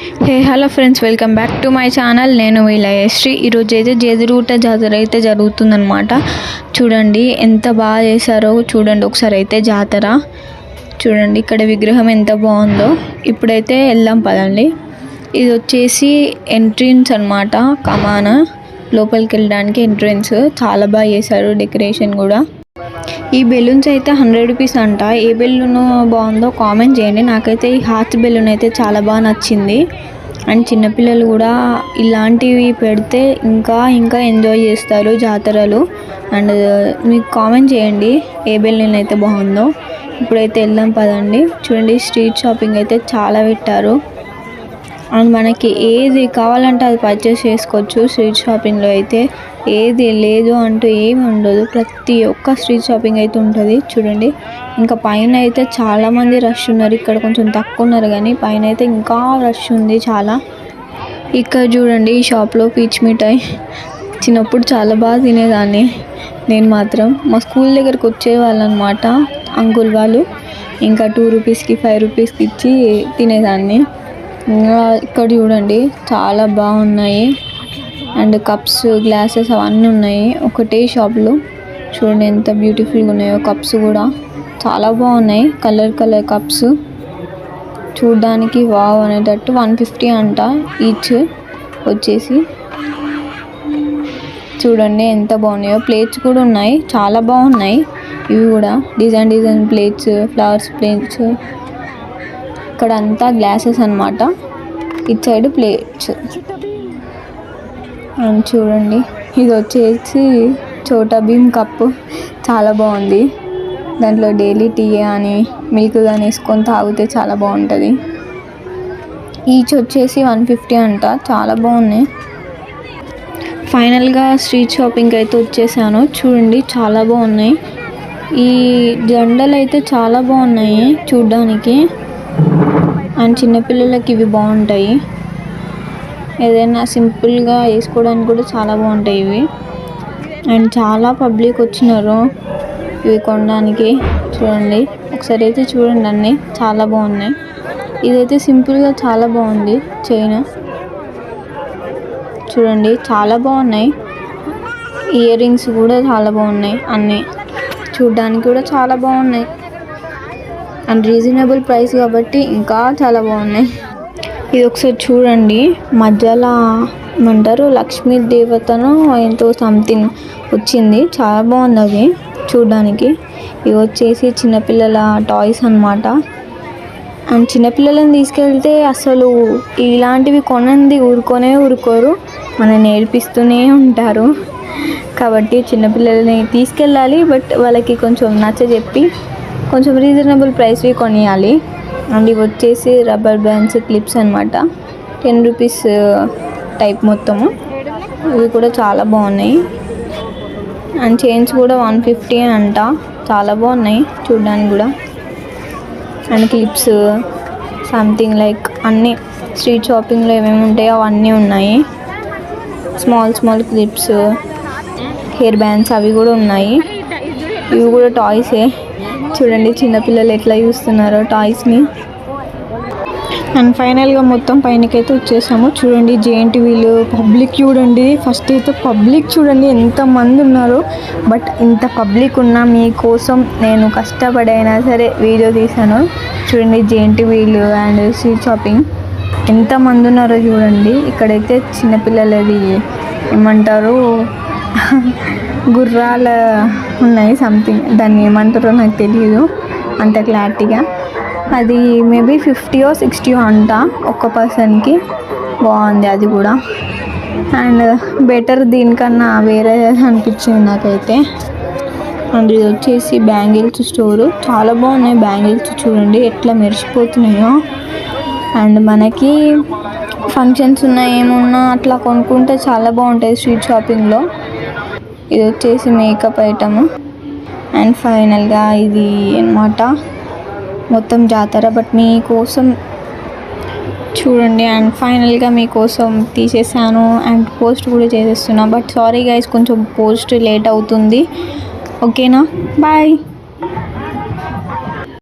Hey hello friends, welcome back to my channel. నేను వీలయశ్రీ. ఈరోజు అయితే జేదిరూట జాతర అయితే జరుగుతుందన్నమాట. చూడండి ఎంత బాగా చేశారో చూడండి ఒకసారి. అయితే జాతర చూడండి, ఇక్కడ విగ్రహం ఎంత బాగుందో. ఇప్పుడైతే వెళ్దాం పదండి. ఇది వచ్చేసి ఎంట్రన్స్ అన్నమాట, కమాన లోపలికి వెళ్ళడానికి ఎంట్రన్స్. చాలా బాగా చేశారు డెకరేషన్ కూడా. ఈ బెలూన్స్ అయితే 100 రూపీస్ అంట. ఏ బెలూన్ బాగుందో కామెంట్ చేయండి. నాకైతే ఈ హార్ట్ బెలూన్ అయితే చాలా బాగా నచ్చింది. అండ్ చిన్నపిల్లలు కూడా ఇలాంటివి పెడితే ఇంకా ఎంజాయ్ చేస్తారు జాతరలు. అండ్ మీకు కామెంట్ చేయండి ఏ బెలూన్ అయితే బాగుందో. ఇప్పుడైతే వెళ్దాం పదండి. చూడండి, స్ట్రీట్ షాపింగ్ అయితే చాలా పెట్టారు. అండ్ మనకి ఏది కావాలంటే అది పర్చేస్ చేసుకోవచ్చు స్ట్రీట్ షాపింగ్లో. అయితే ఏది లేదు అంటూ ఏమి ఉండదు, ప్రతి ఒక్క స్ట్రీట్ షాపింగ్ అయితే ఉంటుంది. చూడండి, ఇంకా పైన అయితే చాలామంది రష్ ఉన్నారు. ఇక్కడ కొంచెం తక్కువ ఉన్నారు, కానీ పైన అయితే ఇంకా రష్ ఉంది చాలా. ఇక్కడ చూడండి, ఈ షాప్లో పీచ్ మిఠాయి చిన్నప్పుడు చాలా బాగా తినేదాన్ని నేను మాత్రం. మా స్కూల్ దగ్గరకు వచ్చేవాళ్ళు అనమాట అంకుల్ వాళ్ళు. ఇంకా 2 రూపీస్కి 5 రూపీస్కి ఇచ్చి తినేదాన్ని. ఇక్కడ చూడండి చాలా బాగున్నాయి. అండ్ కప్స్, గ్లాసెస్ అవన్నీ ఉన్నాయి ఒకటే షాప్లో. చూడండి ఎంత బ్యూటిఫుల్గా ఉన్నాయో కప్స్ కూడా, చాలా బాగున్నాయి. కలర్ కప్స్ చూడడానికి వావ్ అనేటట్టు. 150 అంట ఈచ్ వచ్చేసి. చూడండి ఎంత బాగున్నాయో. ప్లేట్స్ కూడా ఉన్నాయి, చాలా బాగున్నాయి ఇవి కూడా. Design plates, flowers plates. ఇక్కడ అంతా గ్లాసెస్ అన్నమాట, ఇటు సైడ్ ప్లేట్స్. అండ్ చూడండి, ఇది వచ్చేసి చోటా భీమ్ కప్పు, చాలా బాగుంది. దాంట్లో డైలీ టీ కానీ మిల్క్ కానీ వేసుకొని తాగితే చాలా బాగుంటుంది. ఈచ్ వచ్చేసి 150 అంట, చాలా బాగున్నాయి. ఫైనల్గా స్ట్రీట్ షాపింగ్ అయితే వచ్చేసాను. చూడండి చాలా బాగున్నాయి. ఈ జెండలు అయితే చాలా బాగున్నాయి చూడ్డానికి. అండ్ చిన్నపిల్లలకి ఇవి బాగుంటాయి, ఏదైనా సింపుల్గా వేసుకోవడానికి కూడా చాలా బాగుంటాయి ఇవి. అండ్ చాలా పబ్లిక్ వచ్చినారు ఇవి కొనడానికి. చూడండి ఒకసారి అయితే చూడండి, అన్నీ చాలా బాగున్నాయి. ఇదైతే సింపుల్గా చాలా బాగుంది చైన్. చూడండి చాలా బాగున్నాయి. ఇయర్ రింగ్స్ కూడా చాలా బాగున్నాయి, అన్నీ చూడ్డానికి కూడా చాలా బాగున్నాయి. అండ్ రీజనబుల్ ప్రైస్ కాబట్టి ఇంకా చాలా బాగున్నాయి. ఇది ఒకసారి చూడండి, మధ్యలో ఏమంటారు లక్ష్మీ దేవతను ఎంతో సంథింగ్ వచ్చింది, చాలా బాగుంది అది చూడడానికి. ఇవి వచ్చేసి చిన్నపిల్లల టాయ్స్ అన్నమాట. అండ్ చిన్నపిల్లలను తీసుకెళ్తే అసలు ఇలాంటివి కొనంది ఊరుకోరు, మనం నేర్పిస్తూనే ఉంటారు. కాబట్టి చిన్నపిల్లల్ని తీసుకెళ్ళాలి, బట్ వాళ్ళకి కొంచెం నచ్చజెప్పి కొంచెం రీజనబుల్ ప్రైస్వి కొనియాలి. అండ్ ఇవి వచ్చేసి రబ్బర్ బ్యాండ్స్, క్లిప్స్ అనమాట. 10 రూపీస్ టైప్ మొత్తము. ఇవి కూడా చాలా బాగున్నాయి. అండ్ చైన్స్ కూడా 150 అంట, చాలా బాగున్నాయి చూడడానికి కూడా. అండ్ క్లిప్స్ సంథింగ్ లైక్ అన్నీ స్ట్రీట్ షాపింగ్లో ఏమేమి ఉంటాయో అవన్నీ ఉన్నాయి. స్మాల్ క్లిప్స్, హెయిర్ బ్యాండ్స్ అవి కూడా ఉన్నాయి. ఇవి కూడా టాయ్సే. చూడండి చిన్నపిల్లలు ఎట్లా చూస్తున్నారో టాయ్స్ని. అండ్ ఫైనల్గా మొత్తం పైనకైతే వచ్చేసాము. చూడండి జేఎన్టీ వీలు పబ్లిక్ చూడండి. ఫస్ట్ అయితే పబ్లిక్ చూడండి ఎంతమంది ఉన్నారు. బట్ ఇంత పబ్లిక్ ఉన్నా మీకోసం నేను కష్టపడైనా సరే వీడియో తీశాను. చూడండి జేఎన్టీ వీలు అండ్ స్ట్రీట్ షాపింగ్ ఎంతమంది ఉన్నారో చూడండి. ఇక్కడైతే చిన్నపిల్లలది ఏమంటారు గుర్రాల ఉన్నాయి సంథింగ్, దాన్ని ఏమంటారో నాకు తెలియదు అంత క్లారిటీగా. అది మేబీ 50 or 60 అంట ఒక్క పర్సన్కి. బాగుంది అది కూడా. అండ్ బెటర్ దీనికన్నా వేరే అనిపించింది నాకైతే. అండ్ ఇది వచ్చేసి బ్యాంగిల్స్ స్టోరు, చాలా బాగున్నాయి బ్యాంగిల్స్. చూడండి ఎట్లా మెరిసిపోతున్నాయో. అండ్ మనకి ఫంక్షన్స్ ఉన్నా ఏమున్నా అట్లా కొనుక్కుంటే చాలా బాగుంటాయి స్ట్రీట్ షాపింగ్లో. ఇది వచ్చేసి మేకప్ ఐటమ్. అండ్ ఫైనల్గా ఇది అన్నమాట మొత్తం జాతర. బట్ మీకోసం చూడండి. అండ్ ఫైనల్గా మీకోసం తీసేసాను అండ్ పోస్ట్ కూడా చేసేస్తున్నా. బట్ సారీ గైస్, కొంచెం పోస్ట్ లేట్ అవుతుంది. ఓకేనా, బాయ్.